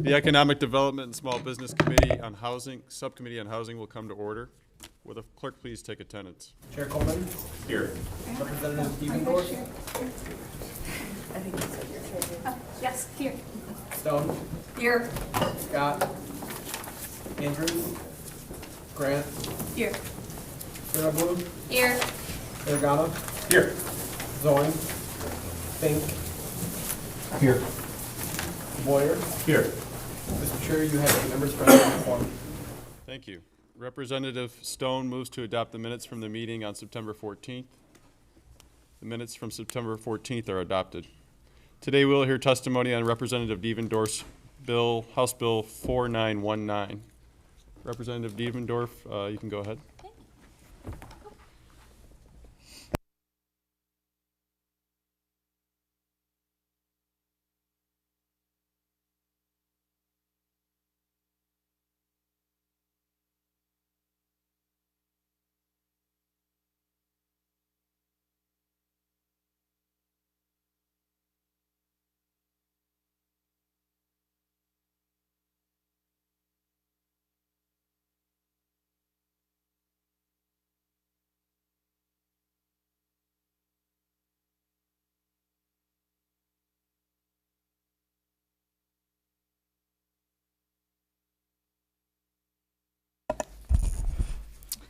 The Economic Development and Small Business Committee on Housing, Subcommittee on Housing will come to order. Will the clerk please take attendance? Chair Coleman. Here. Representative Devendorf. Yes, here. Stone. Here. Scott. Andrews. Grant. Here. Blue. Here. Vergara. Here. Zoin. Fink. Here. Boyer. Here. Mr. Chair, you have 8 members present on the form. Thank you. Representative Stone moves to adopt the minutes from the meeting on September 14th. The minutes from September 14th are adopted. Today we will hear testimony on Representative Devendorf's bill, House Bill 4919. Representative Devendorf, you can go ahead.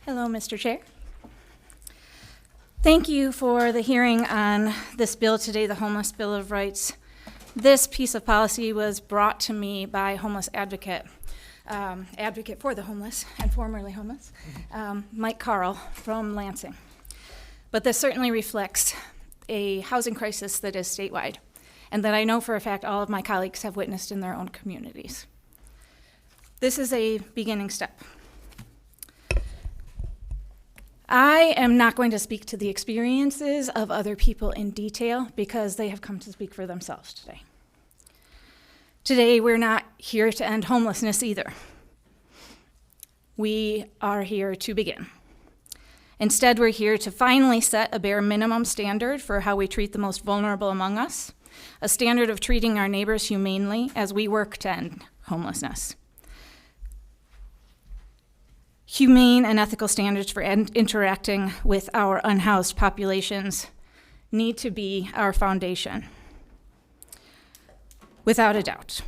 Hello, Mr. Chair. Thank you for the hearing on this bill today, the Homeless Bill of Rights. This piece of policy was brought to me by homeless advocate for the homeless and formerly homeless, Mike Carl from Lansing. But this certainly reflects a housing crisis that is statewide and that I know for a fact all of my colleagues have witnessed in their own communities. This is a beginning step. I am not going to speak to the experiences of other people in detail because they have come to speak for themselves today. Today, we're not here to end homelessness either. We are here to begin. Instead, we're here to finally set a bare minimum standard for how we treat the most vulnerable among us, a standard of treating our neighbors humanely as we work to end homelessness. Humane and ethical standards for interacting with our unhoused populations need to be our foundation, without a doubt.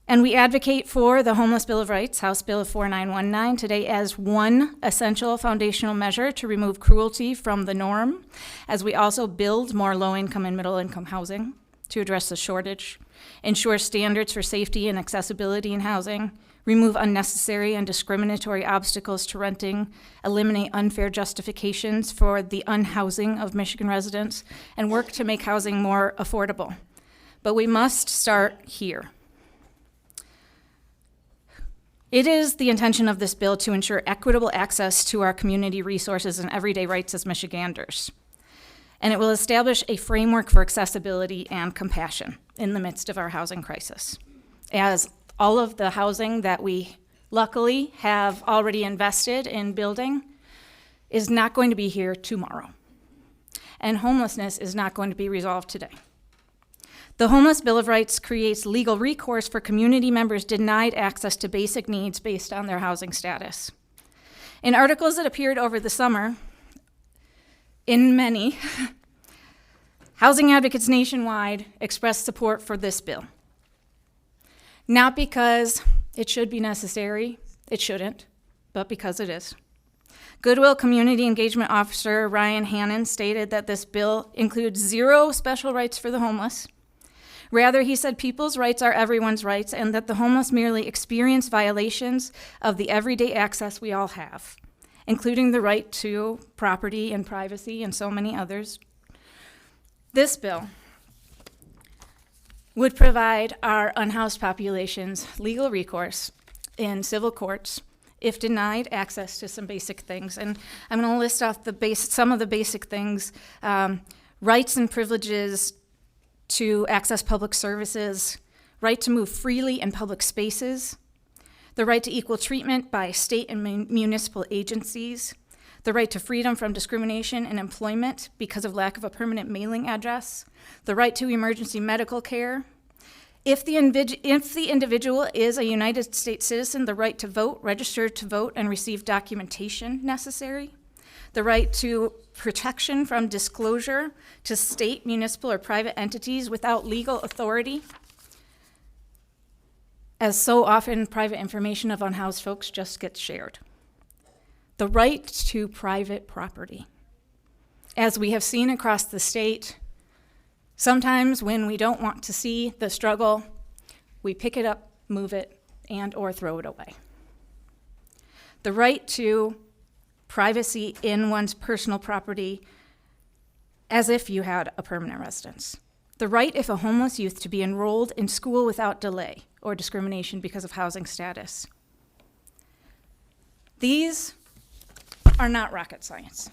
And we advocate for the Homeless Bill of Rights, House Bill 4919, today as one essential foundational measure to remove cruelty from the norm, as we also build more low-income and middle-income housing to address the shortage, ensure standards for safety and accessibility in housing, remove unnecessary and discriminatory obstacles to renting, eliminate unfair justifications for the unhousing of Michigan residents, and work to make housing more affordable. But we must start here. It is the intention of this bill to ensure equitable access to our community resources and everyday rights as Michiganders. And it will establish a framework for accessibility and compassion in the midst of our housing crisis. As all of the housing that we luckily have already invested in building is not going to be here tomorrow. And homelessness is not going to be resolved today. The Homeless Bill of Rights creates legal recourse for community members denied access to basic needs based on their housing status. In articles that appeared over the summer, in many, housing advocates nationwide expressed support for this bill. Not because it should be necessary, it shouldn't, but because it is. Goodwill Community Engagement Officer Ryan Hannon stated that this bill includes 0 special rights for the homeless. Rather, he said people's rights are everyone's rights and that the homeless merely experience violations of the everyday access we all have, including the right to property and privacy and so many others. This bill would provide our unhoused populations legal recourse in civil courts if denied access to some basic things. And I'm going to list off some of the basic things: rights and privileges to access public services, right to move freely in public spaces, the right to equal treatment by state and municipal agencies, the right to freedom from discrimination in employment because of lack of a permanent mailing address, the right to emergency medical care, If the individual is a United States citizen, the right to vote, register to vote, and receive documentation necessary, the right to protection from disclosure to state, municipal, or private entities without legal authority, as so often private information of unhoused folks just gets shared. The right to private property. As we have seen across the state, sometimes when we don't want to see the struggle, we pick it up, move it, and or throw it away. The right to privacy in one's personal property as if you had a permanent residence. The right, if a homeless youth, to be enrolled in school without delay or discrimination because of housing status. These are not rocket science.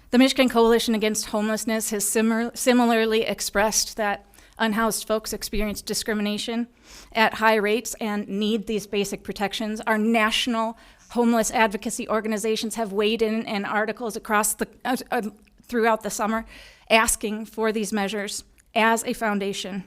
The Michigan Coalition Against Homelessness has similarly expressed that unhoused folks experience discrimination at high rates and need these basic protections. Our national homeless advocacy organizations have weighed in articles across throughout the summer asking for these measures as a foundation.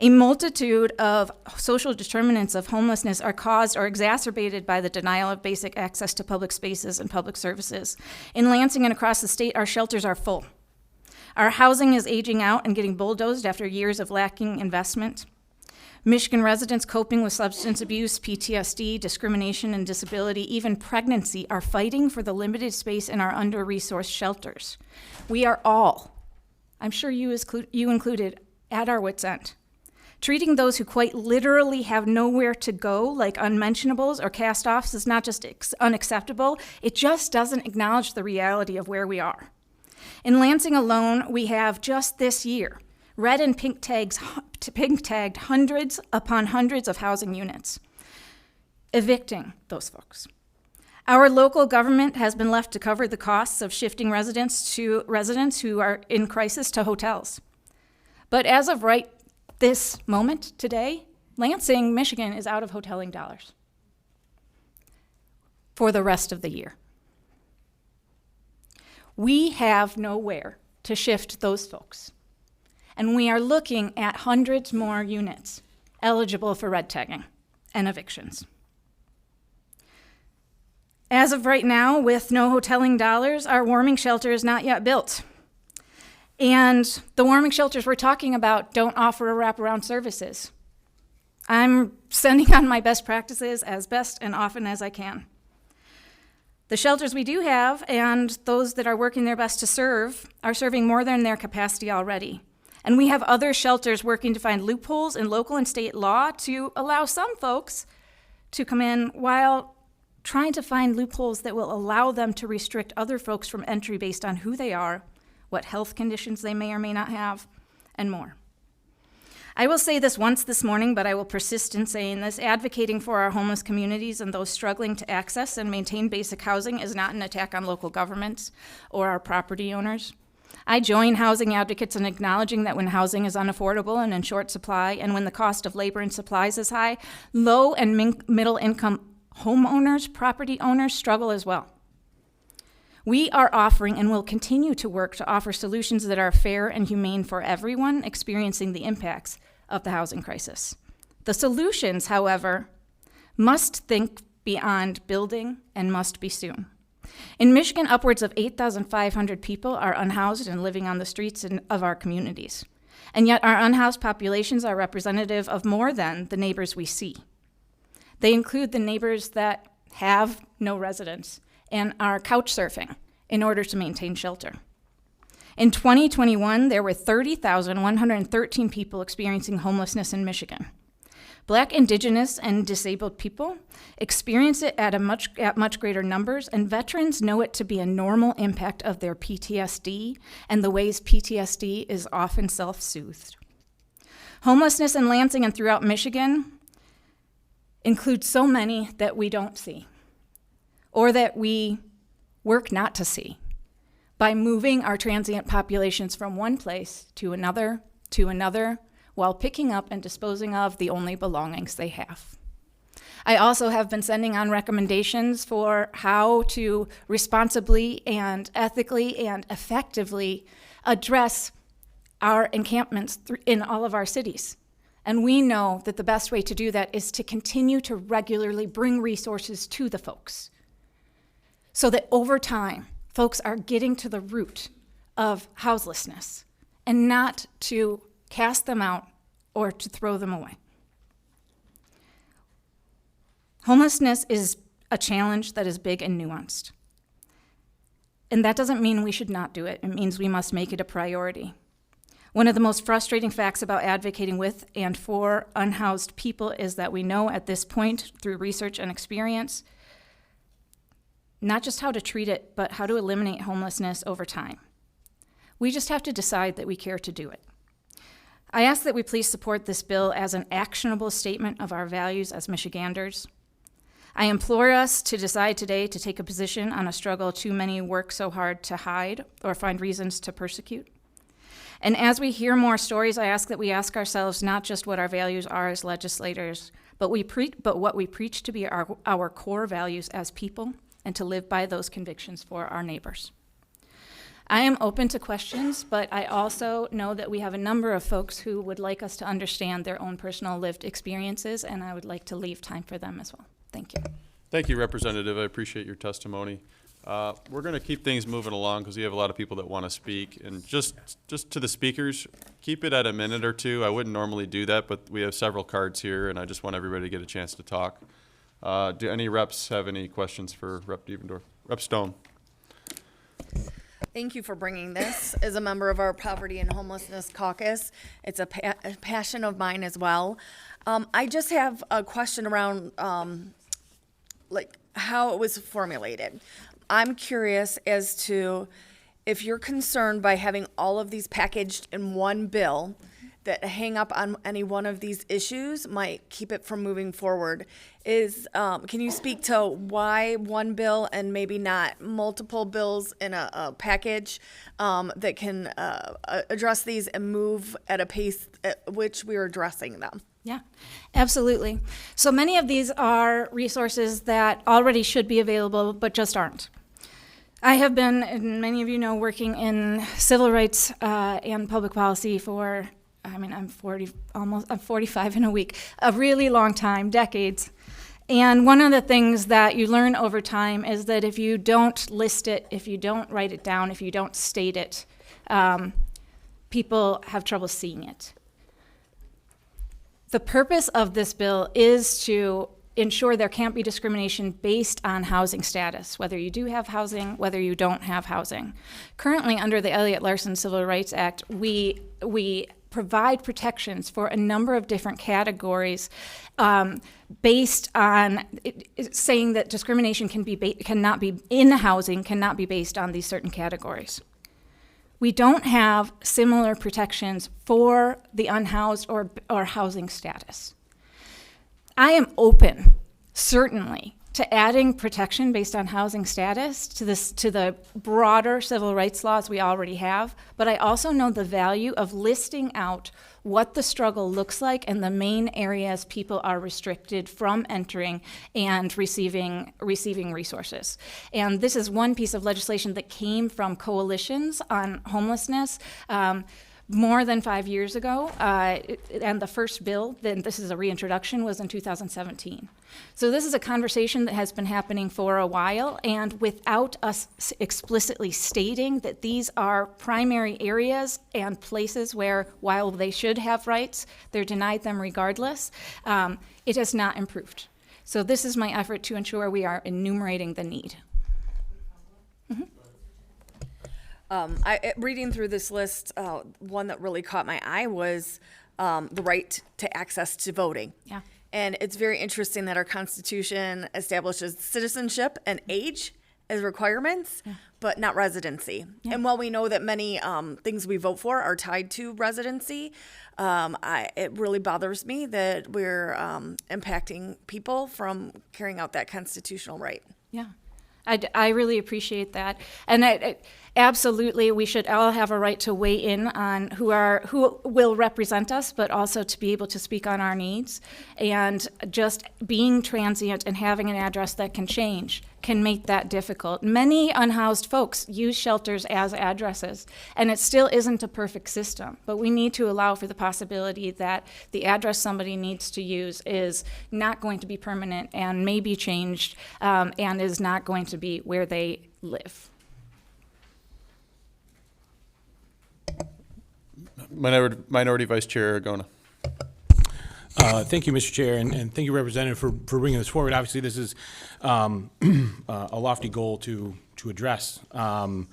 A multitude of social determinants of homelessness are caused or exacerbated by the denial of basic access to public spaces and public services. In Lansing and across the state, our shelters are full. Our housing is aging out and getting bulldozed after years of lacking investment. Michigan residents coping with substance abuse, PTSD, discrimination, and disability, even pregnancy, are fighting for the limited space in our under-resourced shelters. We are all, I'm sure you included, at our wits' end. Treating those who quite literally have nowhere to go, like unmentionables or cast-offs, is not just unacceptable, it just doesn't acknowledge the reality of where we are. In Lansing alone, we have just this year red and pink tagged hundreds upon hundreds of housing units, evicting those folks. Our local government has been left to cover the costs of shifting residents who are in crisis to hotels. But as of right this moment, today, Lansing, Michigan is out of hoteling dollars for the rest of the year. We have nowhere to shift those folks. And we are looking at hundreds more units eligible for red tagging and evictions. As of right now, with no hoteling dollars, our warming shelter is not yet built. And the warming shelters we're talking about don't offer wraparound services. I'm sending on my best practices as best and often as I can. The shelters we do have, and those that are working their best to serve, are serving more than their capacity already. And we have other shelters working to find loopholes in local and state law to allow some folks to come in while trying to find loopholes that will allow them to restrict other folks from entry based on who they are, what health conditions they may or may not have, and more. I will say this once this morning, but I will persist in saying this: advocating for our homeless communities and those struggling to access and maintain basic housing is not an attack on local governments or our property owners. I join housing advocates in acknowledging that when housing is unaffordable and in short supply, and when the cost of labor and supplies is high, low and middle income homeowners, property owners struggle as well. We are offering and will continue to work to offer solutions that are fair and humane for everyone experiencing the impacts of the housing crisis. The solutions, however, must think beyond building and must be soon. In Michigan, upwards of 8,500 people are unhoused and living on the streets of our communities. And yet our unhoused populations are representative of more than the neighbors we see. They include the neighbors that have no residence and are couch surfing in order to maintain shelter. In 2021, there were 30,113 people experiencing homelessness in Michigan. Black, Indigenous, and disabled people experience it at much greater numbers, and veterans know it to be a normal impact of their PTSD and the ways PTSD is often self-soothed. Homelessness in Lansing and throughout Michigan includes so many that we don't see, or that we work not to see, by moving our transient populations from one place to another, while picking up and disposing of the only belongings they have. I also have been sending on recommendations for how to responsibly and ethically and effectively address our encampments in all of our cities And we know that the best way to do that is to continue to regularly bring resources to the folks so that over time, folks are getting to the root of houselessness and not to cast them out or to throw them away. Homelessness is a challenge that is big and nuanced. And that doesn't mean we should not do it. It means we must make it a priority. One of the most frustrating facts about advocating with and for unhoused people is that we know at this point, through research and experience, not just how to treat it, but how to eliminate homelessness over time. We just have to decide that we care to do it. I ask that we please support this bill as an actionable statement of our values as Michiganders. I implore us to decide today to take a position on a struggle too many work so hard to hide or find reasons to persecute. And as we hear more stories, I ask that we ask ourselves not just what our values are as legislators, but what we preach to be our core values as people, and to live by those convictions for our neighbors. I am open to questions, but I also know that we have a number of folks who would like us to understand their own personal lived experiences, and I would like to leave time for them as well. Thank you. Thank you, Representative. I appreciate your testimony. We're going to keep things moving along because we have a lot of people that want to speak. And just to the speakers, keep it at a minute or two. I wouldn't normally do that, but we have several cards here, and I just want everybody to get a chance to talk. Do any reps have any questions for Rep. Devendorf? Rep. Stone. Thank you for bringing this. As a member of our Poverty and Homelessness Caucus, it's a passion of mine as well. I just have a question around like how it was formulated. I'm curious as to if you're concerned by having all of these packaged in one bill that hang up on any one of these issues might keep it from moving forward. Can you speak to why one bill and maybe not multiple bills in a package that can address these and move at a pace at which we are addressing them? Yeah, absolutely. So many of these are resources that already should be available, but just aren't. I have been, and many of you know, working in civil rights and public policy for, I'm 45 in a week, a really long time, decades. And one of the things that you learn over time is that if you don't list it, if you don't write it down, if you don't state it, people have trouble seeing it. The purpose of this bill is to ensure there can't be discrimination based on housing status, whether you do have housing, whether you don't have housing. Currently, under the Elliott-Larsen Civil Rights Act, we provide protections for a number of different categories based on saying that discrimination cannot be in housing, cannot be based on these certain categories. We don't have similar protections for the unhoused or housing status. I am open, certainly, to adding protection based on housing status to the broader civil rights laws we already have, but I also know the value of listing out what the struggle looks like and the main areas people are restricted from entering and receiving resources. And this is one piece of legislation that came from coalitions on homelessness. More than 5 years ago, and the first bill, then this is a reintroduction, was in 2017. So this is a conversation that has been happening for a while, and without us explicitly stating that these are primary areas and places where, while they should have rights, they're denied them regardless, it has not improved. So this is my effort to ensure we are enumerating the need. Reading through this list, one that really caught my eye was the right to access to voting. Yeah. And it's very interesting that our Constitution establishes citizenship and age as requirements, but not residency. Yeah. And while we know that many things we vote for are tied to residency, it really bothers me that we're impacting people from carrying out that constitutional right. Yeah. I really appreciate that. And absolutely, we should all have a right to weigh in on who will represent us, but also to be able to speak on our needs. And just being transient and having an address that can change can make that difficult. Many unhoused folks use shelters as addresses, and it still isn't a perfect system. But we need to allow for the possibility that the address somebody needs to use is not going to be permanent and may be changed, and is not going to be where they live. Minority Vice Chair Argona. Thank you, Mr. Chair, and thank you, Representative, for bringing this forward. Obviously, this is a lofty goal to address. From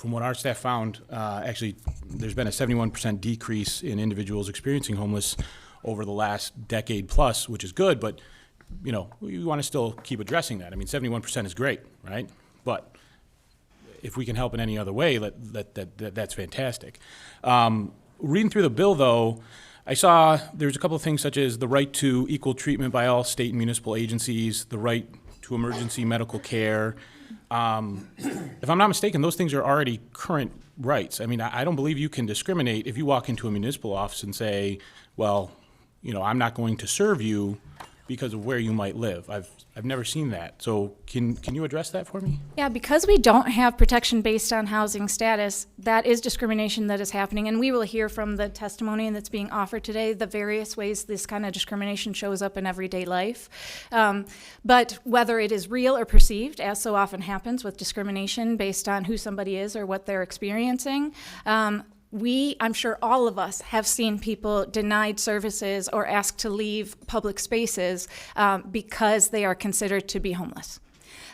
what our staff found, actually, there's been a 71% decrease in individuals experiencing homeless over the last decade plus, which is good, but, we want to still keep addressing that. I mean, 71% is great, right? But if we can help in any other way, that's fantastic. Reading through the bill, though, I saw there's a couple of things such as the right to equal treatment by all state and municipal agencies, the right to emergency medical care. If I'm not mistaken, those things are already current rights. I mean, I don't believe you can discriminate if you walk into a municipal office and say, well, I'm not going to serve you because of where you might live. I've never seen that. So can you address that for me? Yeah, because we don't have protection based on housing status, that is discrimination that is happening. And we will hear from the testimony that's being offered today the various ways this kind of discrimination shows up in everyday life. But whether it is real or perceived, as so often happens with discrimination based on who somebody is or what they're experiencing, I'm sure all of us have seen people denied services or asked to leave public spaces because they are considered to be homeless.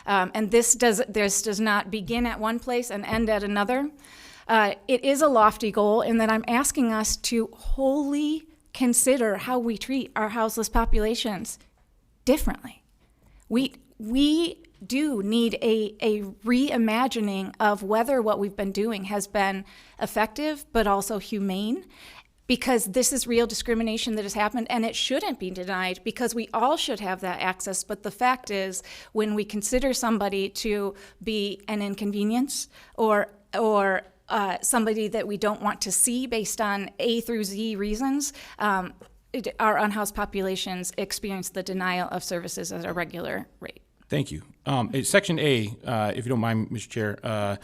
And this does not begin at one place and end at another. It is a lofty goal in that I'm asking us to wholly consider how we treat our houseless populations differently. We do need a reimagining of whether what we've been doing has been effective but also humane, because this is real discrimination that has happened and it shouldn't be denied because we all should have that access. But the fact is, when we consider somebody to be an inconvenience or somebody that we don't want to see based on A through Z reasons, our unhoused populations experience the denial of services at a regular rate. Thank you. Section A, if you don't mind, Mr. Chair,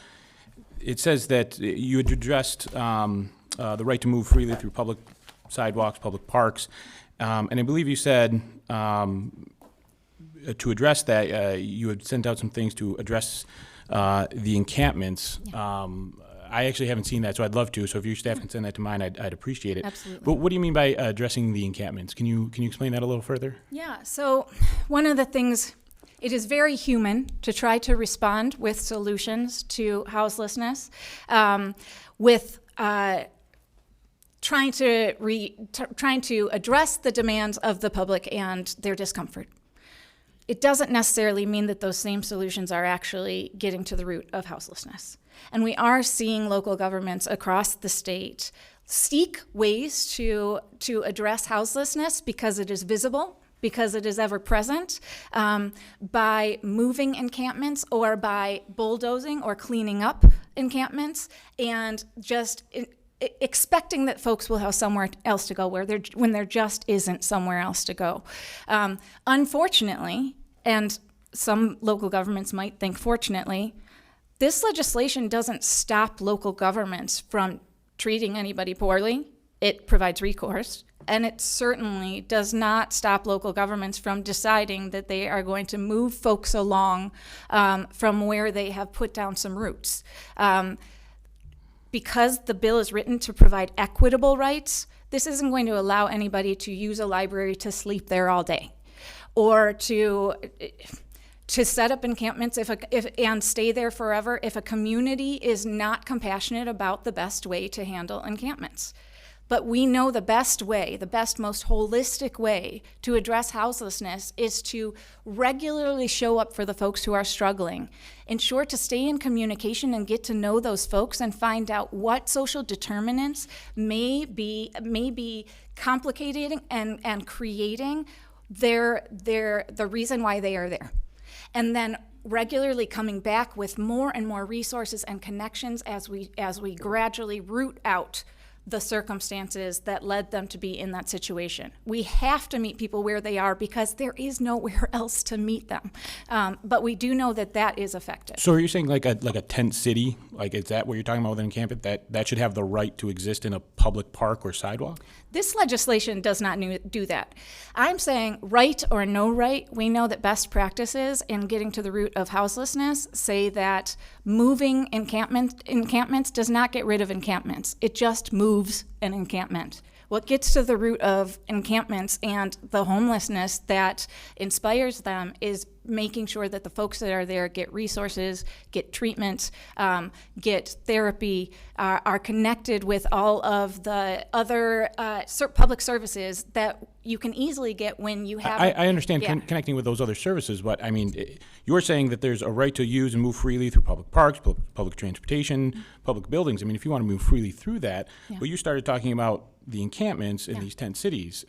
it says that you had addressed the right to move freely through public sidewalks, public parks, and I believe you said to address that, you had sent out some things to address the encampments. I actually haven't seen that, so I'd love to. So if your staff can send that to mine, I'd appreciate it. Absolutely. But what do you mean by addressing the encampments? Can you explain that a little further? Yeah, so one of the things, it is very human to try to respond with solutions to houselessness, with trying to address the demands of the public and their discomfort. It doesn't necessarily mean that those same solutions are actually getting to the root of houselessness. And we are seeing local governments across the state seek ways to address houselessness because it is visible, because it is ever present, by moving encampments or by bulldozing or cleaning up encampments, and just expecting that folks will have somewhere else to go when there just isn't somewhere else to go. Unfortunately, and some local governments might think fortunately, this legislation doesn't stop local governments from treating anybody poorly. It provides recourse. And it certainly does not stop local governments from deciding that they are going to move folks along from where they have put down some roots. Because the bill is written to provide equitable rights, this isn't going to allow anybody to use a library to sleep there all day, or to set up encampments and stay there forever if a community is not compassionate about the best way to handle encampments. But we know the best way, the best, most holistic way to address houselessness is to regularly show up for the folks who are struggling. Ensure to stay in communication and get to know those folks and find out what social determinants may be complicating and creating the reason why they are there. And then regularly coming back with more and more resources and connections as we gradually root out the circumstances that led them to be in that situation. We have to meet people where they are because there is nowhere else to meet them. But we do know that that is effective. So are you saying like a tent city? Like, is that what you're talking about with an encampment? That should have the right to exist in a public park or sidewalk? This legislation does not do that. I'm saying right or no right, we know that best practices in getting to the root of houselessness say that moving encampments does not get rid of encampments. It just moves an encampment. What gets to the root of encampments and the homelessness that inspires them is making sure that the folks that are there get resources, get treatment, get therapy, are connected with all of the other public services that you can easily get when you have. I understand connecting with those other services, but I mean, you're saying that there's a right to use and move freely through public parks, public transportation, public buildings. I mean, if you want to move freely through that, but you started talking about the encampments in these tent cities.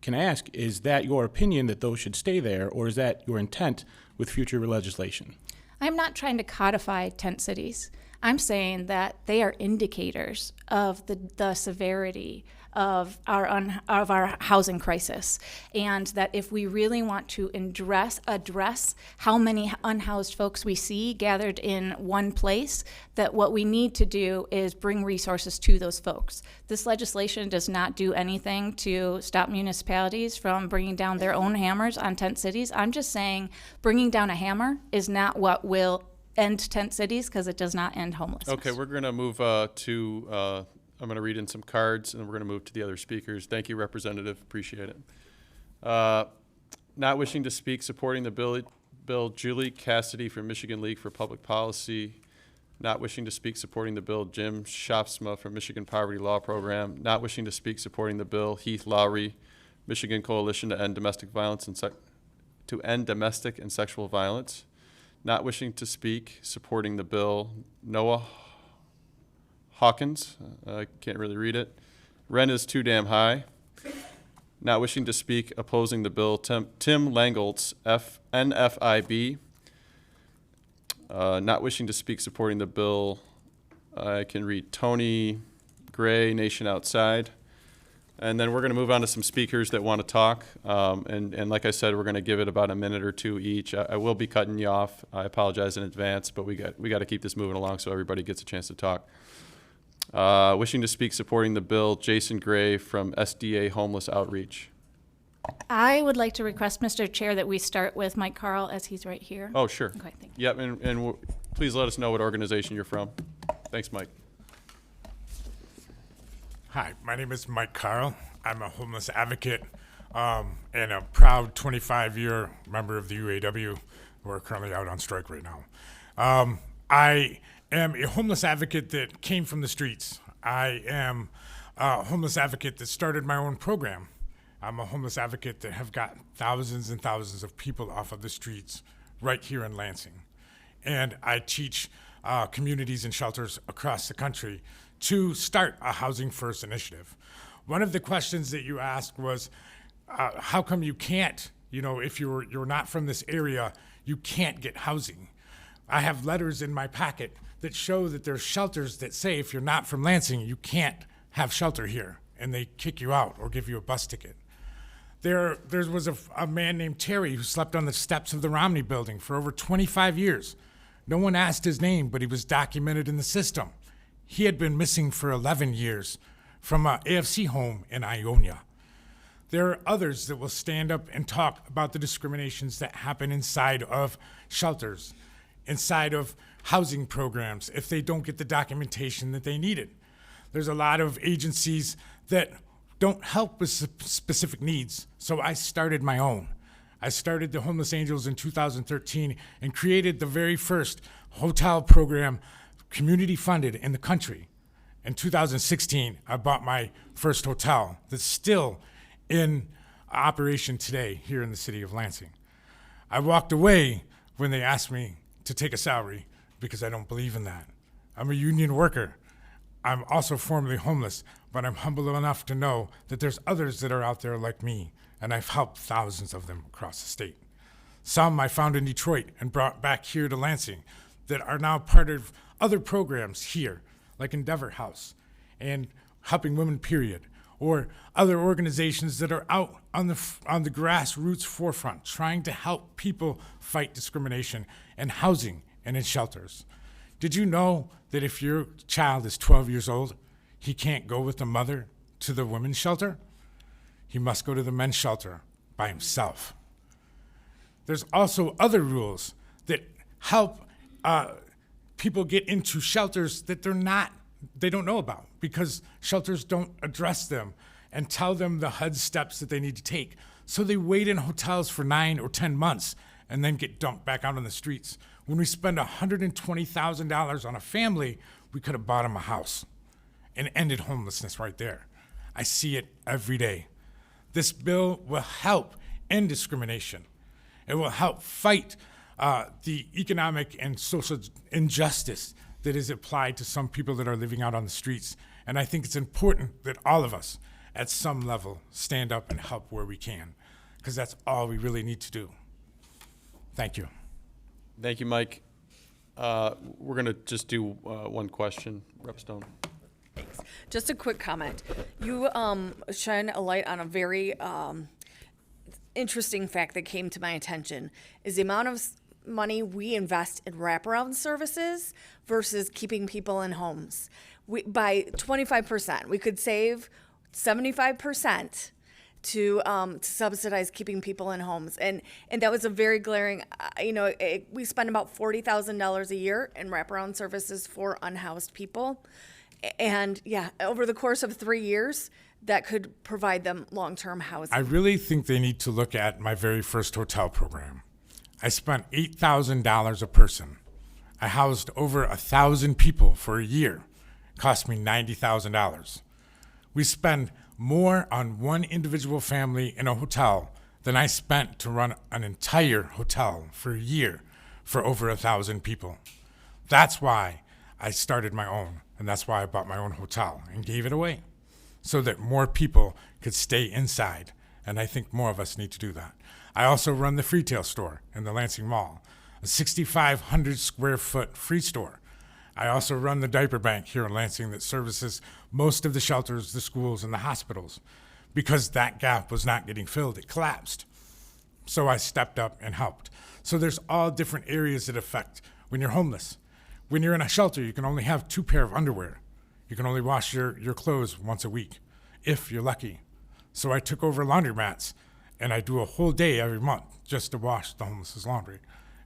Can I ask, is that your opinion that those should stay there, or is that your intent with future legislation? I'm not trying to codify tent cities. I'm saying that they are indicators of the severity of our housing crisis, and that if we really want to address how many unhoused folks we see gathered in one place, that what we need to do is bring resources to those folks. This legislation does not do anything to stop municipalities from bringing down their own hammers on tent cities. I'm just saying bringing down a hammer is not what will end tent cities, because it does not end homelessness. Okay, we're going to move to, I'm going to read in some cards, and we're going to move to the other speakers. Thank you, Representative. Appreciate it. Not wishing to speak, supporting the bill, Julie Cassidy from Michigan League for Public Policy. Not wishing to speak, supporting the bill, Jim Shopsma from Michigan Poverty Law Program. Not wishing to speak, supporting the bill, Heath Lowry, Michigan Coalition to End Domestic Violence and Domestic and Sexual Violence. Not wishing to speak, supporting the bill, Noah Hawkins. I can't really read it. Rent is too damn high. Not wishing to speak, opposing the bill, Tim Langholtz, NFIB. Not wishing to speak, supporting the bill, I can read Tony Gray, Nation Outside. And then we're going to move on to some speakers that want to talk. And like I said, we're going to give it about a minute or two each. I will be cutting you off. I apologize in advance, but we got to keep this moving along so everybody gets a chance to talk. Wishing to speak, supporting the bill, Jason Gray from SDA Homeless Outreach. I would like to request, Mr. Chair, that we start with Mike Carl, as he's right here. Oh, sure. Okay, thank you. Yep, and please let us know what organization you're from. Thanks, Mike. Hi, my name is Mike Carl. I'm a homeless advocate and a proud 25-year member of the UAW. We're currently out on strike right now. I am a homeless advocate that came from the streets. I am a homeless advocate that started my own program. I'm a homeless advocate that have got thousands and thousands of people off of the streets right here in Lansing. And I teach communities and shelters across the country to start a Housing First initiative. One of the questions that you asked was, how come you can't, if you're not from this area, you can't get housing? I have letters in my packet that show that there's shelters that say if you're not from Lansing, you can't have shelter here, and they kick you out or give you a bus ticket. There was a man named Terry who slept on the steps of the Romney building for over 25 years. No one asked his name, but he was documented in the system. He had been missing for 11 years from an AFC home in Ionia. There are others that will stand up and talk about the discriminations that happen inside of shelters, inside of housing programs, if they don't get the documentation that they needed. There's a lot of agencies that don't help with specific needs, so I started my own. I started the Homeless Angels in 2013 and created the very first hotel program, community funded in the country. In 2016, I bought my first hotel that's still in operation today here in the city of Lansing. I walked away when they asked me to take a salary because I don't believe in that. I'm a union worker. I'm also formerly homeless, but I'm humble enough to know that there's others that are out there like me, and I've helped thousands of them across the state. Some I found in Detroit and brought back here to Lansing that are now part of other programs here, like Endeavor House. And Helping Women Period, or other organizations that are out on the grassroots forefront trying to help people fight discrimination in housing and in shelters. Did you know that if your child is 12 years old, he can't go with the mother to the women's shelter? He must go to the men's shelter by himself. There's also other rules that help people get into shelters that they don't know about, because shelters don't address them and tell them the HUD steps that they need to take. So they wait in hotels for 9 or 10 months and then get dumped back out on the streets. When we spend $120,000 on a family, we could have bought them a house and ended homelessness right there. I see it every day. This bill will help end discrimination. It will help fight the economic and social injustice that is applied to some people that are living out on the streets. And I think it's important that all of us, at some level, stand up and help where we can, because that's all we really need to do. Thank you. Thank you, Mike. We're going to just do one question. Rep. Stone. Thanks. Just a quick comment. You shine a light on a very interesting fact that came to my attention, is the amount of money we invest in wraparound services versus keeping people in homes. By 25%, we could save 75% to subsidize keeping people in homes. And that was a very glaring, we spend about $40,000 a year in wraparound services for unhoused people. And yeah, over the course of 3 years, that could provide them long-term housing. I really think they need to look at my very first hotel program. I spent $8,000 a person. I housed over 1,000 people for a year. It cost me $90,000. We spend more on one individual family in a hotel than I spent to run an entire hotel for a year for over 1,000 people. That's why I started my own, and that's why I bought my own hotel and gave it away, so that more people could stay inside. And I think more of us need to do that. I also run the Freetail store in the Lansing Mall, a 6,500 square foot free store. I also run the diaper bank here in Lansing that services most of the shelters, the schools, and the hospitals. Because that gap was not getting filled, it collapsed. So I stepped up and helped. So there's all different areas that affect when you're homeless. When you're in a shelter, you can only have 2 pair of underwear. You can only wash your clothes once a week, if you're lucky. So I took over laundromats, and I do a whole day every month just to wash the homeless's laundry.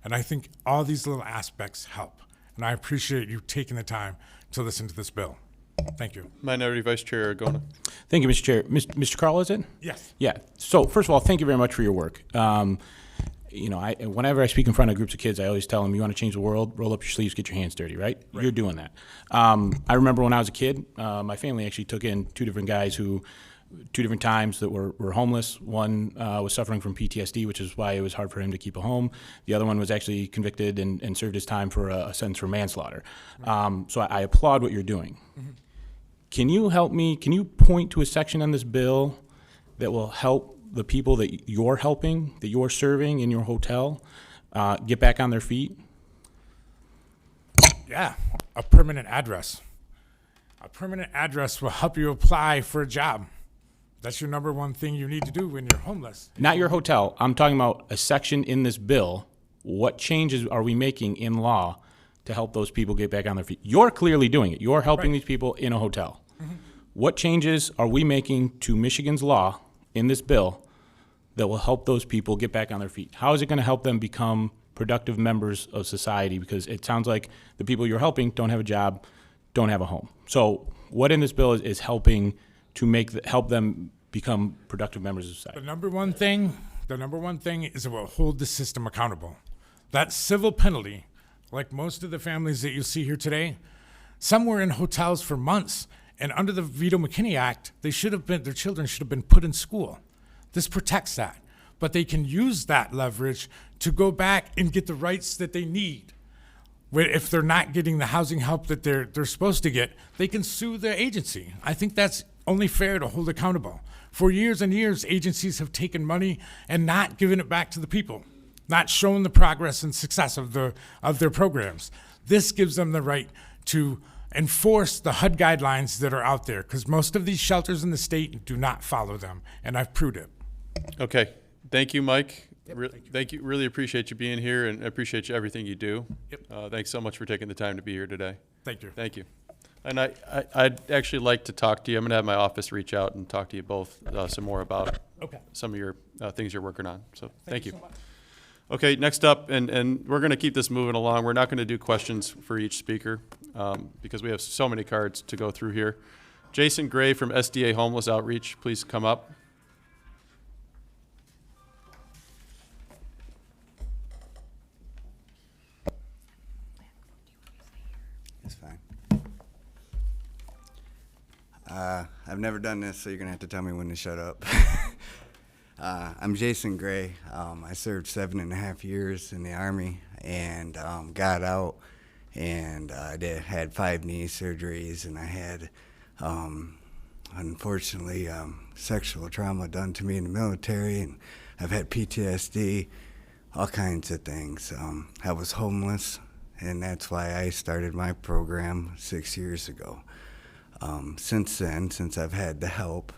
And I think all these little aspects help. And I appreciate you taking the time to listen to this bill. Thank you. Minority Vice Chair Argona. Thank you, Mr. Chair. Mr. Carl, is it? Yes. Yeah. So first of all, thank you very much for your work. Whenever I speak in front of groups of kids, I always tell them, you want to change the world, roll up your sleeves, get your hands dirty, right? You're doing that. I remember when I was a kid, my family actually took in 2 different guys who, 2 different times that were homeless. One was suffering from PTSD, which is why it was hard for him to keep a home. The other one was actually convicted and served his time for a sentence for manslaughter. So I applaud what you're doing. Mm-hmm. Can you help me, can you point to a section on this bill that will help the people that you're helping, that you're serving in your hotel, get back on their feet? Yeah, a permanent address. A permanent address will help you apply for a job. That's your number one thing you need to do when you're homeless. Not your hotel. I'm talking about a section in this bill. What changes are we making in law to help those people get back on their feet? You're clearly doing it. You're helping these people in a hotel. Mm-hmm. What changes are we making to Michigan's law in this bill that will help those people get back on their feet? How is it going to help them become productive members of society? Because it sounds like the people you're helping don't have a job, don't have a home. So what in this bill is helping to help them become productive members of society? The number one thing is it will hold the system accountable. That civil penalty, like most of the families that you see here today, some were in hotels for months, and under the Vito McKinney Act, their children should have been put in school. This protects that, but they can use that leverage to go back and get the rights that they need. If they're not getting the housing help that they're supposed to get, they can sue the agency. I think that's only fair to hold accountable. For years and years, agencies have taken money and not given it back to the people, not shown the progress and success of their programs. This gives them the right to enforce the HUD guidelines that are out there, because most of these shelters in the state do not follow them, and I've proved it. Okay, thank you, Mike. Thank you. Really appreciate you being here and appreciate you everything you do. Yep. Thanks so much for taking the time to be here today. Thank you. Thank you. And I'd actually like to talk to you. I'm going to have my office reach out and talk to you both some more about Okay. some of your things you're working on. So thank you. Okay, next up, and we're going to keep this moving along. We're not going to do questions for each speaker because we have so many cards to go through here. Jason Gray from SDA Homeless Outreach, please come up. It's fine. I've never done this, so you're gonna have to tell me when to shut up. I'm Jason Gray. I served 7.5 years in the Army and got out, and I had 5 knee surgeries, and I had, unfortunately, sexual trauma done to me in the military, and I've had PTSD, all kinds of things. I was homeless, and that's why I started my program 6 years ago. Since then, since I've had the help,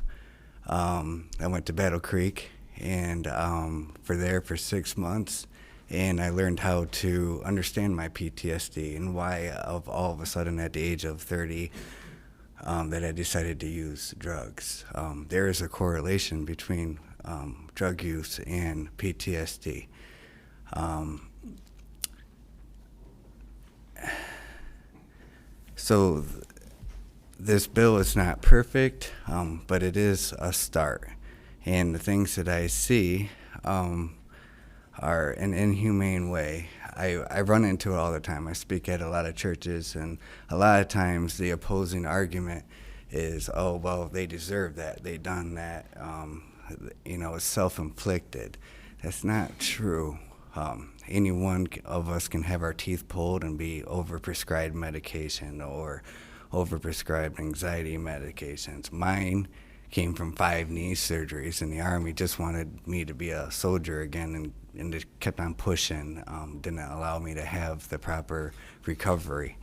I went to Battle Creek and for 6 months, and I learned how to understand my PTSD and why all of a sudden at the age of 30 that I decided to use drugs. There is a correlation between drug use and PTSD. So this bill is not perfect, but it is a start. And the things that I see are an inhumane way. I run into it all the time. I speak at a lot of churches, and a lot of times the opposing argument is, oh, well, they deserve that. They done that. It's self-inflicted. That's not true. Any one of us can have our teeth pulled and be overprescribed medication or overprescribed anxiety medications. Mine came from 5 knee surgeries, and the Army just wanted me to be a soldier again, and it kept on pushing, didn't allow me to have the proper recovery.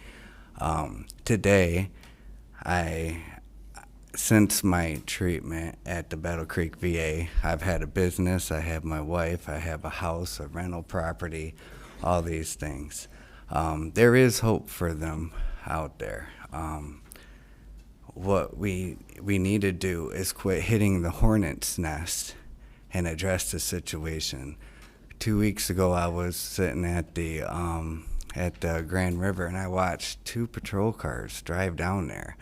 Today, since my treatment at the Battle Creek VA, I've had a business, I have my wife, I have a house, a rental property, all these things. There is hope for them out there. What we need to do is quit hitting the hornet's nest and address the situation. 2 weeks ago, I was sitting at the Grand River, and I watched 2 patrol cars drive down there,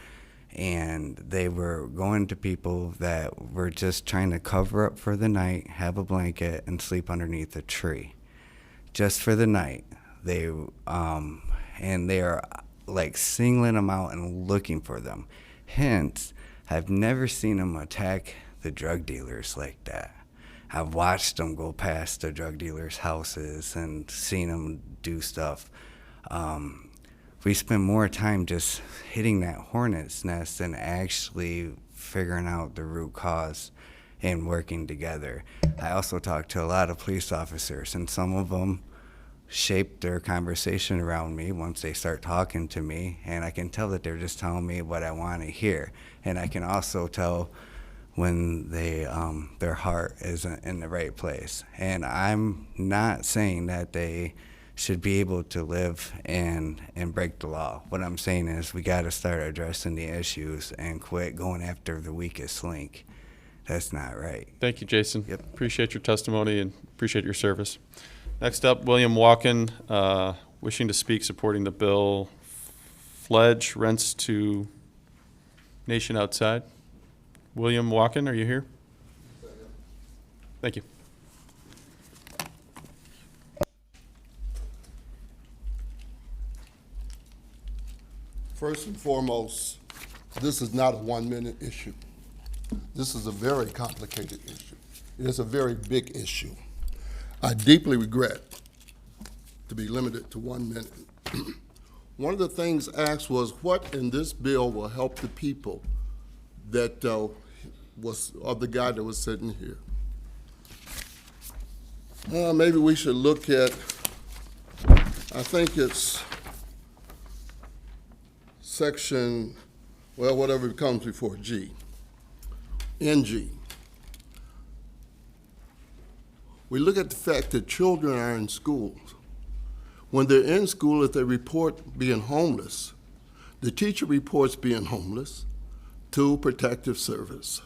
and they were going to people that were just trying to cover up for the night, have a blanket, and sleep underneath a tree, just for the night. They are like singling them out and looking for them. Hence, I've never seen them attack the drug dealers like that. I've watched them go past the drug dealers' houses and seen them do stuff. We spend more time just hitting that hornet's nest than actually figuring out the root cause and working together. I also talk to a lot of police officers, and some of them shape their conversation around me once they start talking to me, and I can tell that they're just telling me what I want to hear. And I can also tell when their heart isn't in the right place. And I'm not saying that they should be able to live and break the law. What I'm saying is we got to start addressing the issues and quit going after the weakest link. That's not right. Thank you, Jason. Yep. Appreciate your testimony and appreciate your service. Next up, William Walken, wishing to speak supporting the bill, Fledge Rents to Nation Outside. William Walken, are you here? Thank you. First and foremost, this is not a 1-minute issue. This is a very complicated issue. It is a very big issue. I deeply regret to be limited to 1 minute. One of the things asked was what in this bill will help the people that was of the guy that was sitting here. Maybe we should look at, I think it's section, well, whatever comes before G, NG. We look at the fact that children are in schools. When they're in school, if they report being homeless, the teacher reports being homeless to protective service.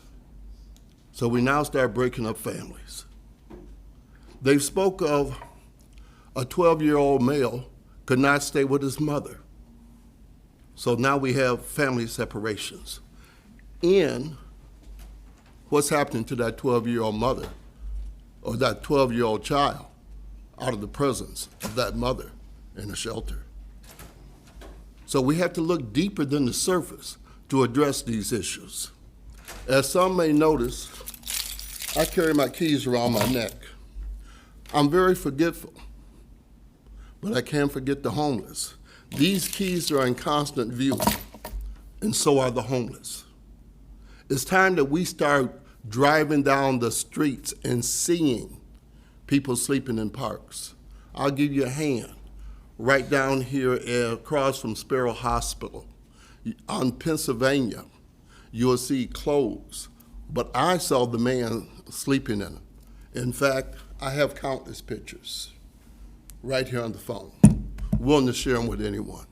So we now start breaking up families. They spoke of a 12-year-old male could not stay with his mother. So now we have family separations. And what's happening to that 12-year-old mother or that 12-year-old child out of the presence of that mother in a shelter? So we have to look deeper than the surface to address these issues. As some may notice, I carry my keys around my neck. I'm very forgetful, but I can't forget the homeless. These keys are in constant view, and so are the homeless. It's time that we start driving down the streets and seeing people sleeping in parks. I'll give you a hand. Right down here across from Sparrow Hospital on Pennsylvania, you will see clothes, but I saw the man sleeping in them. In fact, I have countless pictures right here on the phone, willing to share them with anyone.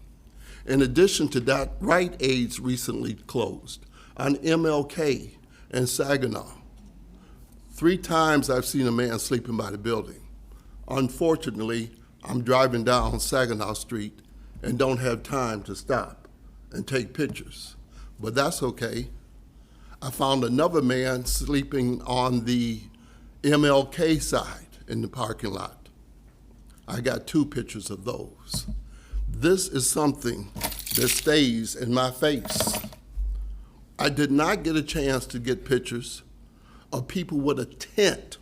In addition to that, Rite Aid's recently closed on MLK and Saginaw. 3 times I've seen a man sleeping by the building. Unfortunately, I'm driving down Saginaw Street and don't have time to stop and take pictures, but that's okay. I found another man sleeping on the MLK side in the parking lot. I got 2 pictures of those. This is something that stays in my face. I did not get a chance to get pictures of people with a tent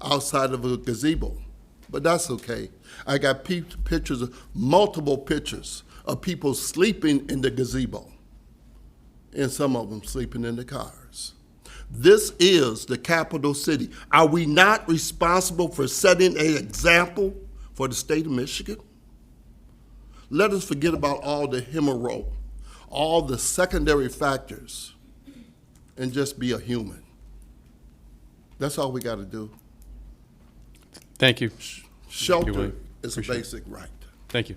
outside of a gazebo, but that's okay. I got pictures, multiple pictures of people sleeping in the gazebo, and some of them sleeping in the cars. This is the capital city. Are we not responsible for setting an example for the state of Michigan? Let us forget about all the hemorrhoid, all the secondary factors, and just be a human. That's all we got to do. Thank you. Shelter Willie. is a Appreciate it. basic right. Thank you.